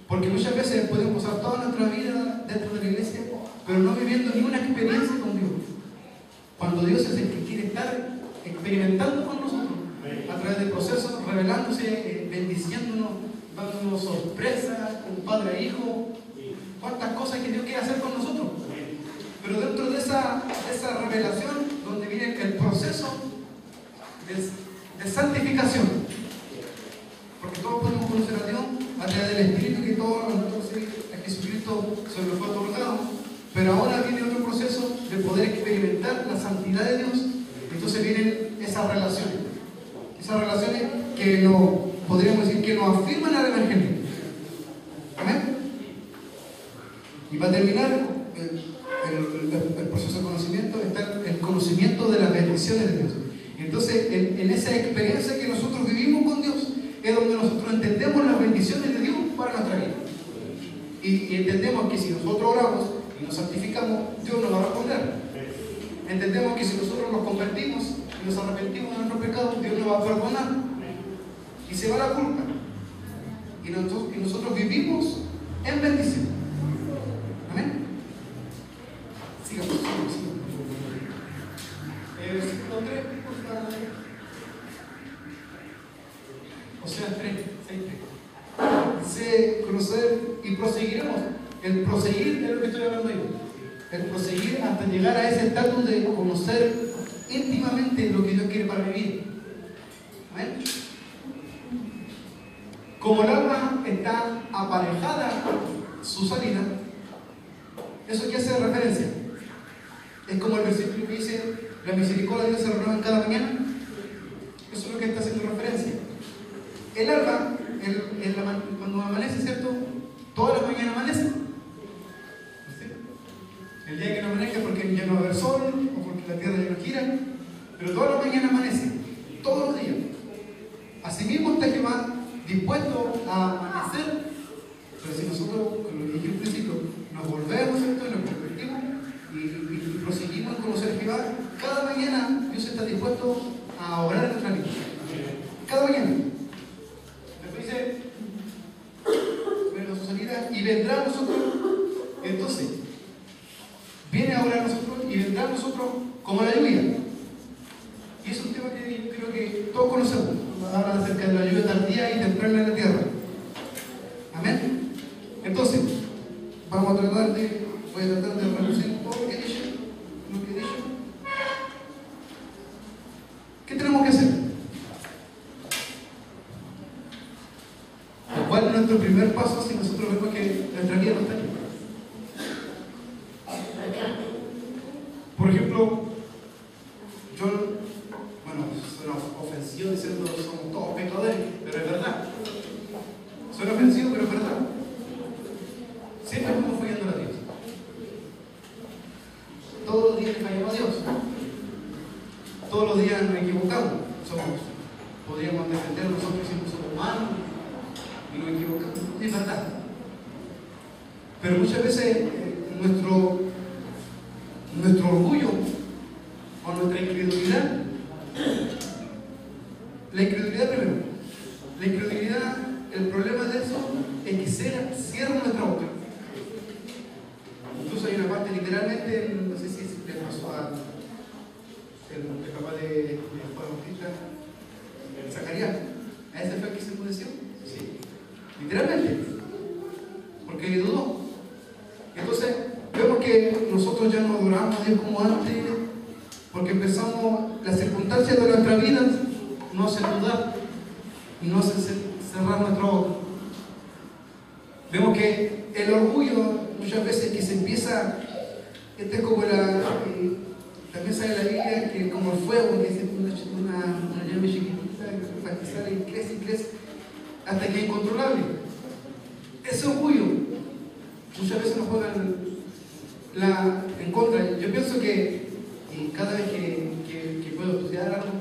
Porque muchas veces podemos pasar toda nuestra vida dentro de la iglesia, pero no viviendo ni una experiencia con Dios. Cuando Dios es el que quiere estar experimentando con nosotros, a través del proceso, revelándose, bendiciéndonos, dándonos sorpresas, como padre e hijo, cuántas cosas que Dios quiere hacer con nosotros. Pero dentro de esa revelación, donde viene el proceso de santificación, porque todos podemos conocer a Dios a través del Espíritu, que todos nosotros a Jesucristo se nos fue otorgado, pero ahora viene otro proceso de poder experimentar la santidad de Dios. Entonces vienen esas relaciones que podríamos decir que nos afirman al Evangelio. Amén. Y para terminar el proceso de conocimiento está el conocimiento de las bendiciones de Dios. Entonces en esa experiencia que nosotros vivimos con Dios es donde nosotros entendemos las bendiciones de Dios para nuestra vida. Y entendemos que si nosotros oramos y nos santificamos, Dios nos va a responder. Entendemos que si nosotros nos convertimos y nos arrepentimos de nuestros pecados, Dios nos va a perdonar. Y se va la culpa. Y nosotros vivimos en bendición. Amén. Sigamos. Versículo 3, por favor. Oseas 3, 6, 3. Dice, conocer y proseguiremos. El proseguir es lo que estoy hablando yo. El proseguir hasta llegar a ese estatus de conocer íntimamente lo que Dios quiere para mi vida. ¿Amén? Como el alma está aparejada su salida, ¿eso qué hace referencia? Es como el versículo que dice, la misericordia de Dios se renueva cada mañana. Eso es lo que está haciendo referencia. El alma, cuando amanece, ¿cierto? Todas las mañanas amanece. ¿Sí? El día que no amanezca porque ya no va a haber sol o porque la tierra ya no gira, pero todas las mañanas amanece, todos los días. Asimismo está Jehová dispuesto a amanecer, pero si nosotros, como lo dije al principio, nos volvemos, ¿cierto? Nos convertimos y proseguimos en conocer a Jehová, cada mañana Dios está dispuesto a obrar en nuestra vida. Cada mañana. Después dice, su salida y vendrá a nosotros. Entonces, viene ahora a nosotros y vendrá a nosotros como la lluvia. Y es un tema que yo creo que todos conocemos. Habla acerca de la lluvia tardía y temprana en la tierra. Amén. Entonces, voy a tratar de reducir un poco lo que he dicho. ¿Qué tenemos que hacer? ¿Cuál es nuestro primer paso si nosotros vemos que nuestra vida no está aquí? Por ejemplo, yo, bueno, suena ofensivo diciendo que somos todos pecadores, pero es verdad. Suena ofensivo, pero es verdad. Siempre estamos fallando a Dios. Todos los días le fallamos a Dios. Todos los días nos equivocamos. Podríamos defender nosotros siempre somos humanos y nos equivocamos. Es verdad. Pero muchas veces nuestro orgullo o nuestra incredulidad, la incredulidad primero, la incredulidad, el problema de eso es que cierra nuestra boca. Incluso hay una parte literalmente, no sé si le pasó el papá de Juan Bautista, Zacarías, a ese fue el que se enmudeció. Sí. Literalmente, porque dudó. Entonces, vemos que nosotros ya no adoramos a Dios como antes, porque empezamos, las circunstancias de nuestra vida nos hacen dudar y nos hacen cerrar nuestra boca. Vemos que el orgullo, muchas veces que se empieza, este es como también sale la Biblia, que como el fuego, que es una llama chiquitita, que sale y crece, hasta que es incontrolable. Ese orgullo muchas veces nos juegan en contra. Yo pienso que cada vez que puedo estudiar algo,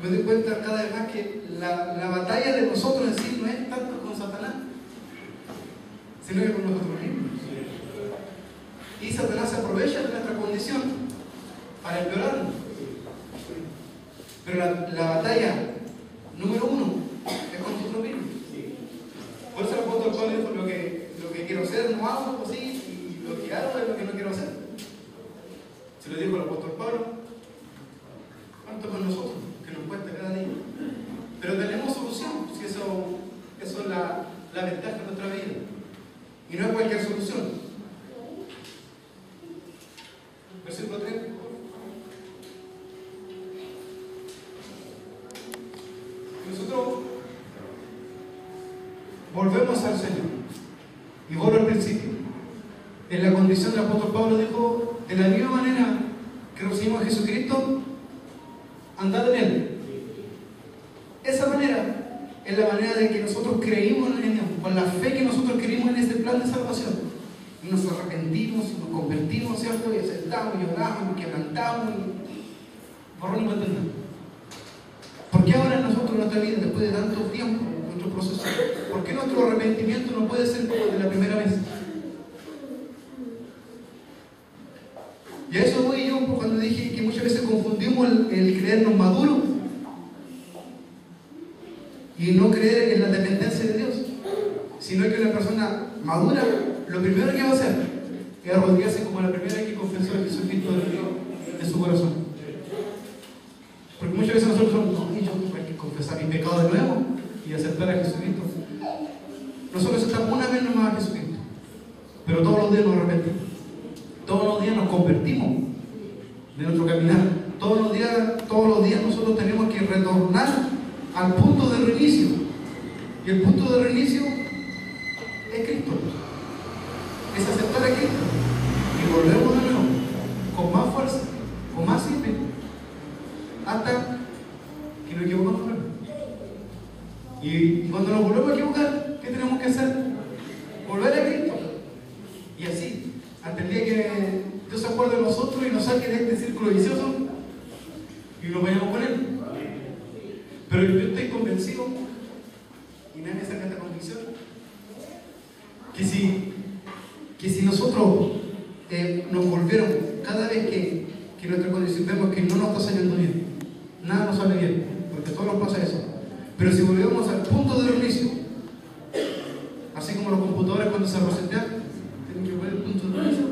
me doy cuenta cada vez más que la batalla de nosotros en sí no es tanto con Satanás, sino que con nosotros mismos. Y Satanás se aprovecha de nuestra condición para empeorarnos. Pero la batalla número uno es con nosotros mismos. Por eso el apóstol Pablo dijo: lo que quiero hacer no hago, pues sí, y lo que hago es lo que no quiero hacer. Se lo dijo el apóstol Pablo. ¿Cuánto con nosotros? Que nos cuesta cada día. Pero tenemos solución, si eso es la ventaja de nuestra vida. Y no es cualquier solución. Versículo 3. Nosotros volvemos al Señor. Y vuelvo al principio. En la condición del apóstol Pablo dijo: de la misma manera que recibimos a Jesucristo, andad en Él. Esa manera es la manera de que nosotros creímos en Dios, con la fe que nosotros creímos en este plan de salvación. Y nos arrepentimos, nos convertimos, ¿cierto? Y aceptamos, lloramos, y quebrantamos, y por no entender. ¿Por qué ahora nosotros en nuestra vida, después de tanto tiempo, nuestro proceso, por qué nuestro arrepentimiento no puede ser como el de la primera vez? Y a eso voy yo cuando dije que muchas veces confundimos el creernos maduros y no creer en la dependencia de Dios, sino que una persona madura, lo primero que va a hacer es arrodillarse como la primera vez que confesó a Jesucristo de su corazón. Porque muchas veces nosotros somos: no, yo hay que confesar mi pecado de nuevo y aceptar a Jesucristo. Nosotros aceptamos una vez nomás a Jesucristo, pero todos los días nos arrepentimos, todos los días nos convertimos de nuestro caminar, todos los días nosotros tenemos que retornar al punto de reinicio, y el punto de reinicio es Cristo, es aceptar a Cristo y volvemos de nuevo con más fuerza, con más ímpetu, hasta que nos equivocamos de nuevo. Y cuando nos volvemos a equivocar, ¿qué tenemos que hacer? Volver a Cristo. Y así, hasta el día que Dios se acuerde de nosotros y nos saque de este círculo vicioso y nos vayamos con Él. Pero yo estoy convencido, y nadie me saca esta convicción, que si nosotros nos volviéramos cada vez que nuestra condición vemos que no nos está saliendo bien, nada nos sale bien, porque a todos nos pasa eso. Pero si volvemos al punto de reinicio, así como los computadores cuando se resetean, tienen que volver al punto de reinicio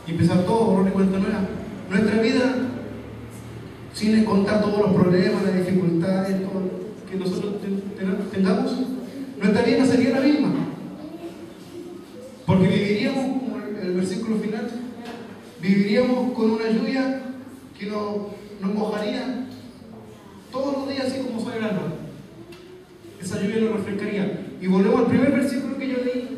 y empezar todo, borrón y cuenta nueva. Nuestra vida, sin contar todos los problemas, las dificultades, todo que nosotros tengamos, nuestra vida sería la misma. Porque viviríamos, como el versículo final, viviríamos con una lluvia que nos mojaría todos los días, así como sale el alma. Esa lluvia nos refrescaría. Y volvemos al primer versículo que yo leí.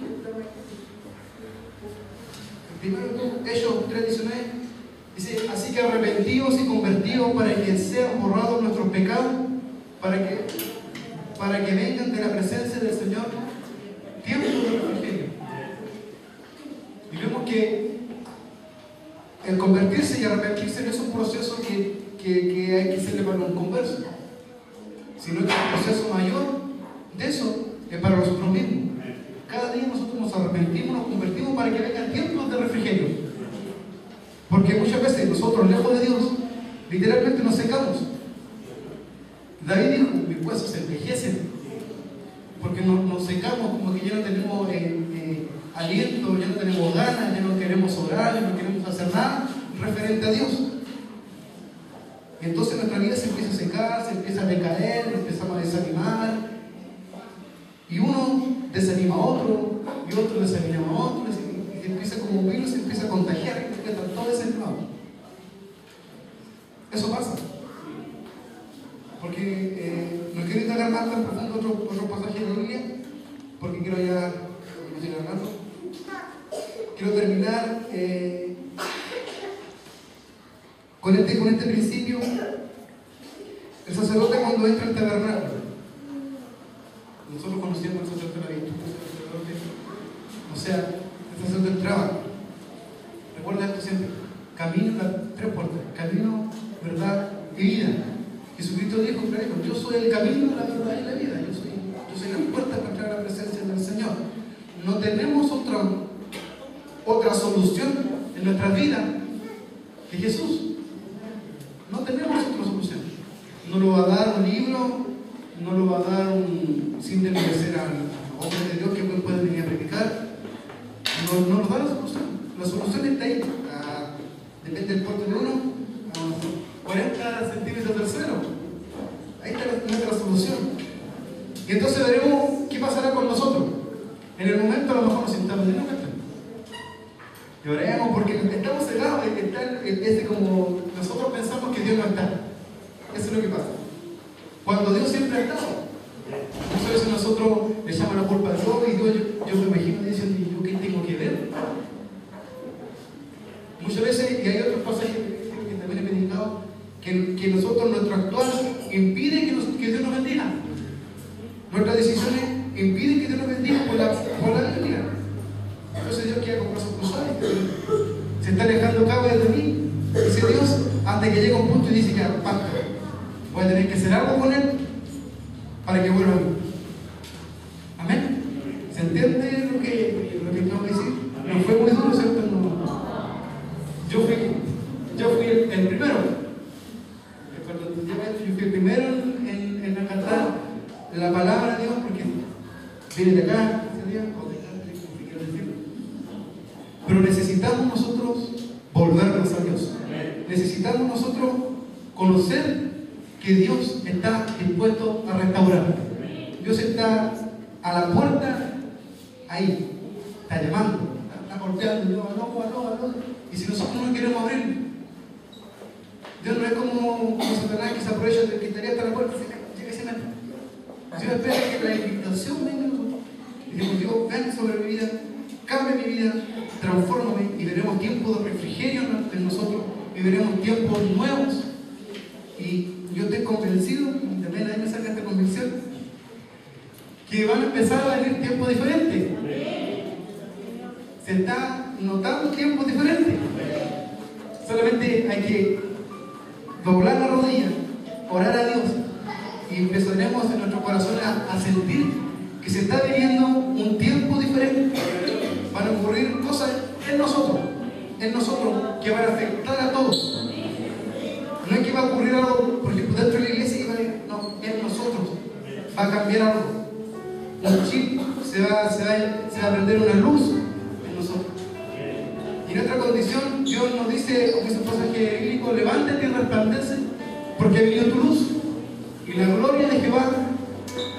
Primero, Hechos 3:19. Dice, así que arrepentidos y convertidos para que sean borrados nuestros pecados, para que vengan de la presencia del Señor tiempos de refrigerio. Y vemos que el convertirse y arrepentirse no es un proceso que hay que hacerle para un converso, sino que el proceso mayor de eso es para nosotros mismos. Cada día nosotros nos arrepentimos, nos convertimos para que vengan tiempos de refrigerio. Porque muchas veces nosotros, lejos de Dios, literalmente nos secamos. David dijo, mis huesos se envejecen, porque nos secamos, como que ya no tenemos aliento, ya no tenemos ganas, ya no queremos orar, ya no queremos hacer nada referente a Dios. Y entonces nuestra vida se empieza a secar, se empieza a decaer, nos empezamos a desanimar, y uno desanima a otro, y otro desanima a otro, y se empieza como un virus, se empieza a contagiar, y está todo desanimado. Eso pasa. Porque no quiero indagar más tan profundo otro pasaje de la Biblia, porque quiero ya continuar hablando. Quiero terminar con este principio. El sacerdote, cuando entra al tabernáculo, nosotros conocíamos el sacerdote de la virtud, o sea, el sacerdote entraba. Recuerda esto siempre: camino, las tres puertas, camino, verdad y vida. Jesucristo dijo, yo soy el camino, la verdad y la vida. Yo soy la puerta para entrar a la presencia del Señor. No tenemos otra solución en nuestra vida que Jesús. No tenemos otra solución. No lo va a dar un libro, no lo va a dar sin obedecer al hombre de Dios que puede venir a predicar. No nos da la solución. La solución está ahí. Depende del puerto de uno, a 40 centímetros del suelo. Ahí está nuestra solución. Y entonces veremos qué pasará con nosotros. En el momento a lo mejor nos sentamos en una cama. Lloremos porque estamos cegados. Como nosotros pensamos que Dios no está. Eso es lo que pasa. Cuando Dios siempre ha estado. Muchas veces nosotros le echamos la culpa a Dios y Dios, yo me imagino diciendo, ¿yo qué tengo que ver? Muchas veces, y hay otros pasajes que también he predicado, que nosotros, nuestro actuar impide que Dios nos bendiga. Nuestras decisiones impiden que Dios nos bendiga por la Biblia. Entonces Dios queda con brazos cruzados, se está alejando cada vez de mí. Dice Dios, hasta que llega un punto y dice que basta, voy a tener que hacer algo con él para que vuelva a mí. Amén. ¿Se entiende lo que acabo de decir? No fue muy duro, ¿cierto? No. Yo fui el primero. Cuando yo fui el primero en acatar la palabra de Dios, porque viene de acá, o de acá, como quiero decirlo. Pero necesitamos nosotros volvernos a Dios. Necesitamos nosotros conocer que Dios está dispuesto a restaurar. Dios está a la puerta, ahí, está llamando, está golpeando, aló. Y si nosotros no queremos abrir, Dios no es como Satanás que se aprovecha de que estaría hasta la puerta y llega y se mete. Dios espera que la invitación venga a nosotros. Y decimos, Dios, ven sobre mi vida, cambia mi vida, transfórmame, y veremos tiempos de refrigerio en nosotros, y veremos tiempos nuevos. Y yo estoy convencido, y también ahí me saca esta convicción, que van a empezar a venir tiempos diferentes. Se está notando tiempos diferentes. Solamente hay que doblar la rodilla, orar a Dios, y empezaremos en nuestro corazón a sentir que se está viviendo un tiempo diferente. Van a ocurrir cosas en nosotros, que van a afectar a todos. No es que va a ocurrir algo, por ejemplo, dentro de la iglesia, no, en nosotros va a cambiar algo. Un chip se va a prender una luz en nosotros. Y en otra condición, Dios nos dice, como ese pasaje bíblico, levántate y resplandece, porque ha venido tu luz, y la gloria de Jehová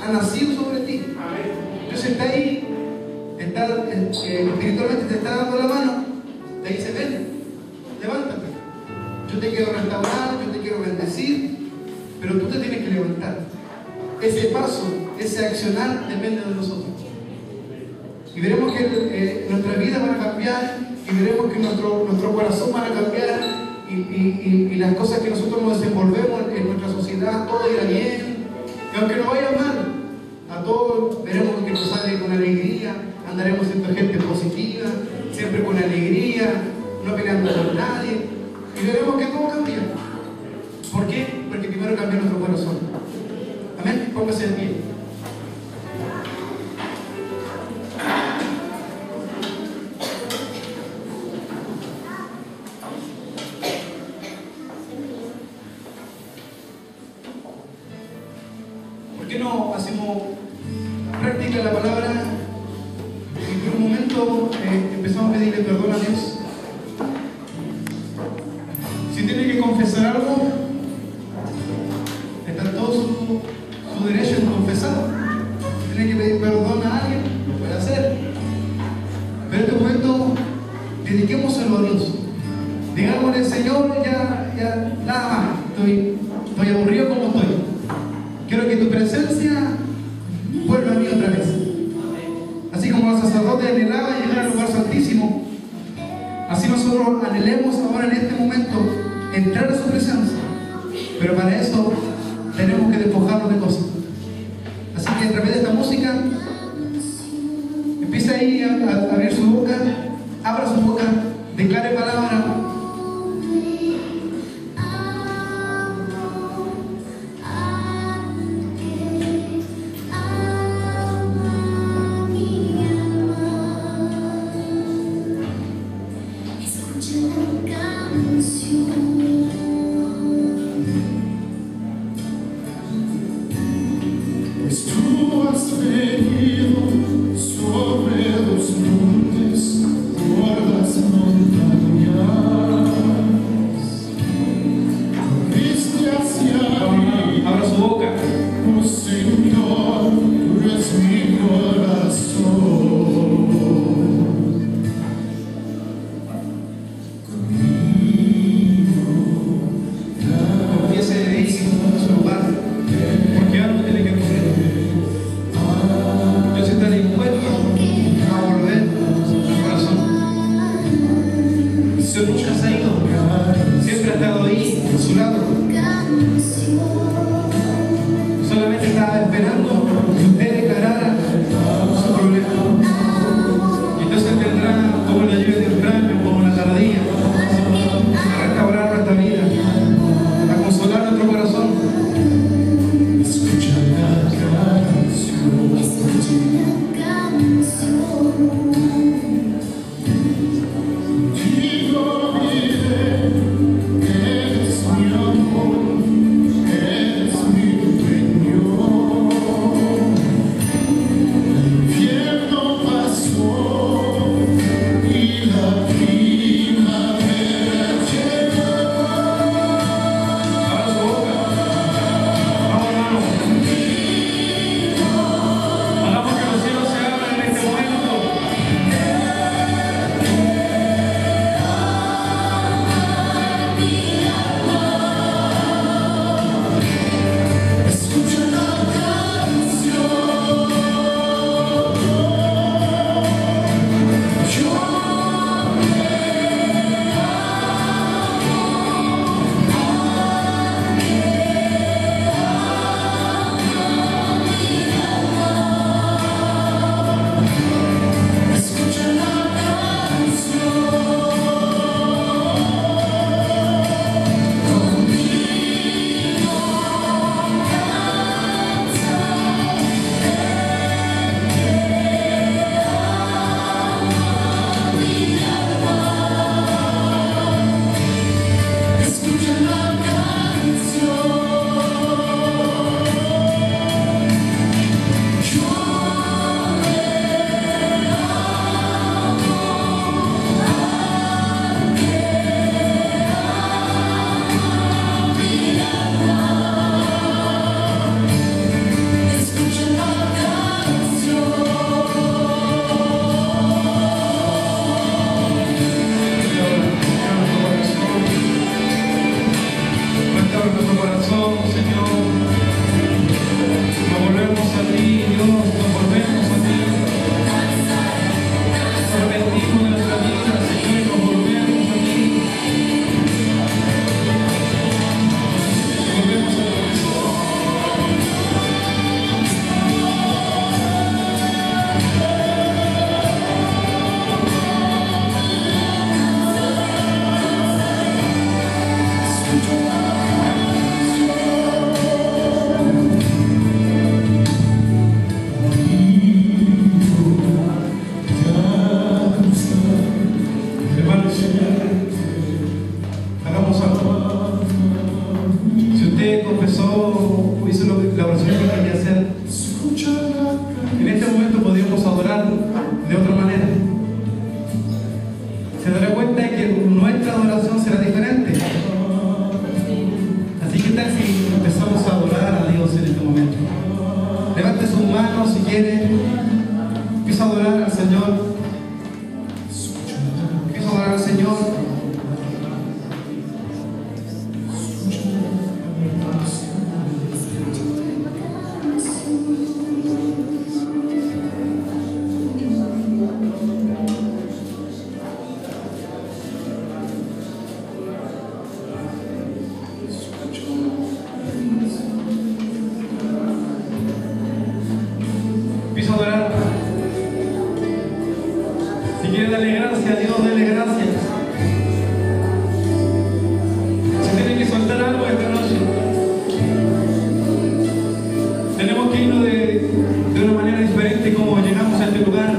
ha nacido sobre ti. Dios está ahí, espiritualmente te está dando la mano, te dice, ven, levántate. Yo te quiero restaurar, yo te quiero bendecir, pero tú te tienes que levantar. Ese paso, ese accionar depende de nosotros. Y veremos que nuestra vida va a cambiar, y veremos que nuestro corazón va a cambiar, y y las cosas que nosotros nos desenvolvemos en nuestra sociedad, todo irá bien. Y aunque nos vaya mal, a todos veremos que nos sale con alegría, andaremos siendo gente positiva, siempre con alegría, no peleando con nadie, y veremos que todo cambia. ¿Por qué? Porque primero cambia nuestro corazón. Amén. Póngase de pie. ¿Por qué no hacemos práctica la palabra y por un momento empezamos a pedirle perdón a Dios? Si tiene que confesar algo, está todo su derecho en confesar. Si tiene que pedir perdón a alguien, lo puede hacer. Pero en este momento, dediquémoselo a Dios. Digámosle, Señor, ya nada más, estoy aburrido como estoy. Quiero que tu presencia vuelva a mí otra vez. Así como los sacerdotes anhelaban llegar al lugar santísimo, así nosotros anhelemos ahora en este momento entrar a su presencia. Pero para eso tenemos que despojarnos de cosas. Así que a través de esta música, empiece ahí a abrir su boca, abra su boca, declare palabra. adoración que hay que hacer. En este momento podríamos adorar de otra manera. Se dará cuenta de que nuestra adoración será diferente. Así que tal si empezamos a adorar a Dios en este momento. Levante sus manos si quiere. Empieza a adorar al Señor. Empieza a adorar al Señor. Empieza a adorar. Si quiere darle gracias a Dios, dele gracias. Si tiene que soltar algo esta noche, tenemos que irnos de una manera diferente como llegamos a este lugar.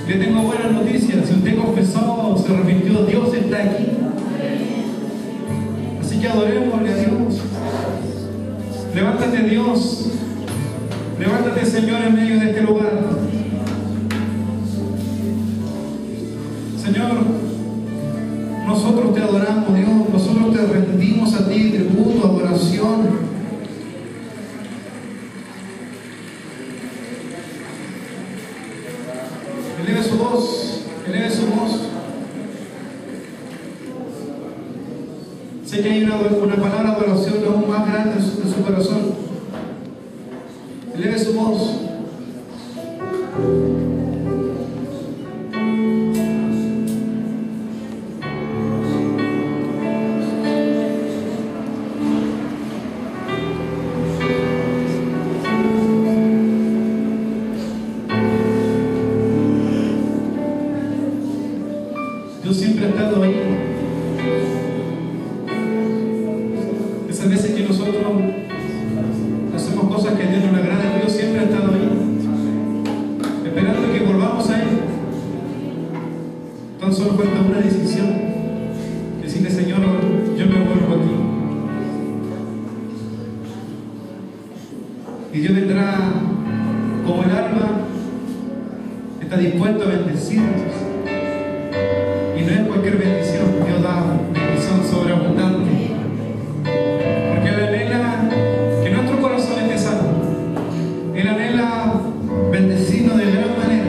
Le tengo buenas noticias. Si usted confesó, se arrepintió, Dios está aquí. Así que adorémosle a Dios. Levántate, Dios. Levántate, Señor, en medio de este lugar. Señor, nosotros te adoramos, Dios. Nosotros te rendimos a ti tributo, adoración. Eleve su voz. Eleve su voz. Sé que hay una palabra de adoración aún más grande en su corazón. Eleve su voz. Dios siempre ha estado ahí. Esas veces que nosotros hacemos cosas que a Dios no le agradan, Dios siempre ha estado ahí, esperando que volvamos a Él. Tan solo falta una decisión: decirle, Señor, yo me vuelvo a ti. Y Dios vendrá como el alma, está dispuesto a bendecirnos. Y no es cualquier bendición, Dios da bendición sobreabundante. Porque Él anhela que nuestro corazón esté sano. Él anhela bendecirnos de gran manera.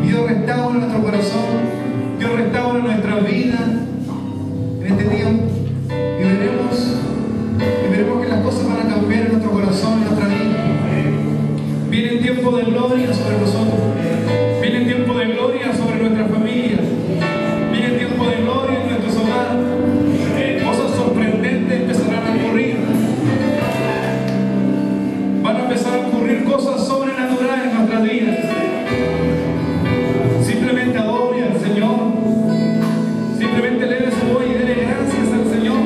Y Dios restaura nuestro corazón, Dios restaura nuestra vida en este tiempo. Y veremos que las cosas van a cambiar en nuestro corazón, en nuestra vida. Viene un tiempo de gloria sobre nosotros. Viene un tiempo de gloria sobre nuestra familia. Viene un tiempo de gloria en nuestros hogares. Cosas sorprendentes empezarán a ocurrir. Van a empezar a ocurrir cosas sobrenaturales en nuestras vidas. Simplemente adore al Señor. Simplemente eleve su voz y dele gracias al Señor.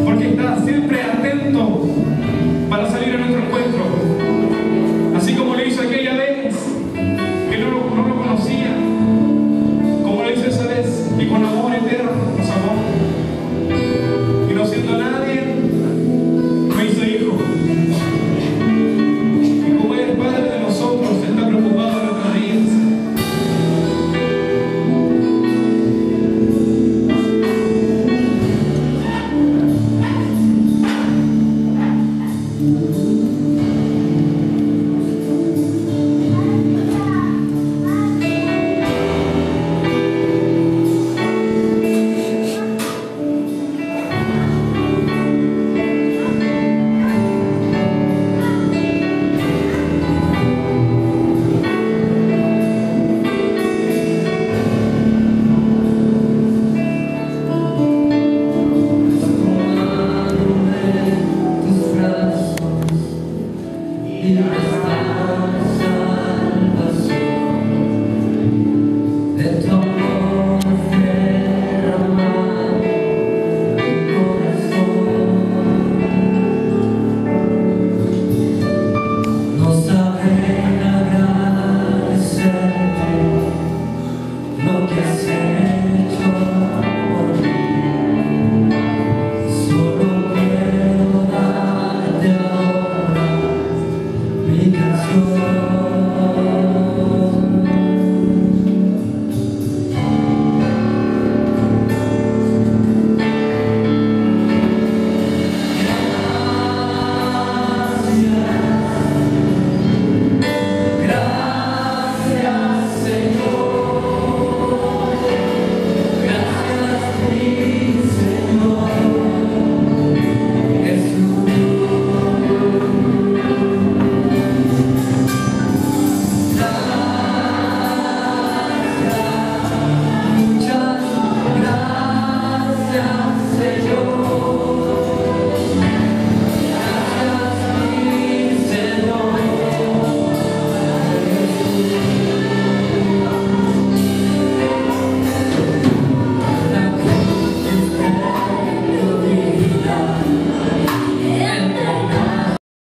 Porque está siempre atento para salir a nuestro encuentro. Así como lo hizo aquella vez, que no lo conocía, como lo hizo esa vez, y con amor eterno nos amó. Y no siendo nadie, me hizo hijo. Y como Él es Padre de nosotros, está preocupado de nuestras vidas. Lo que hacer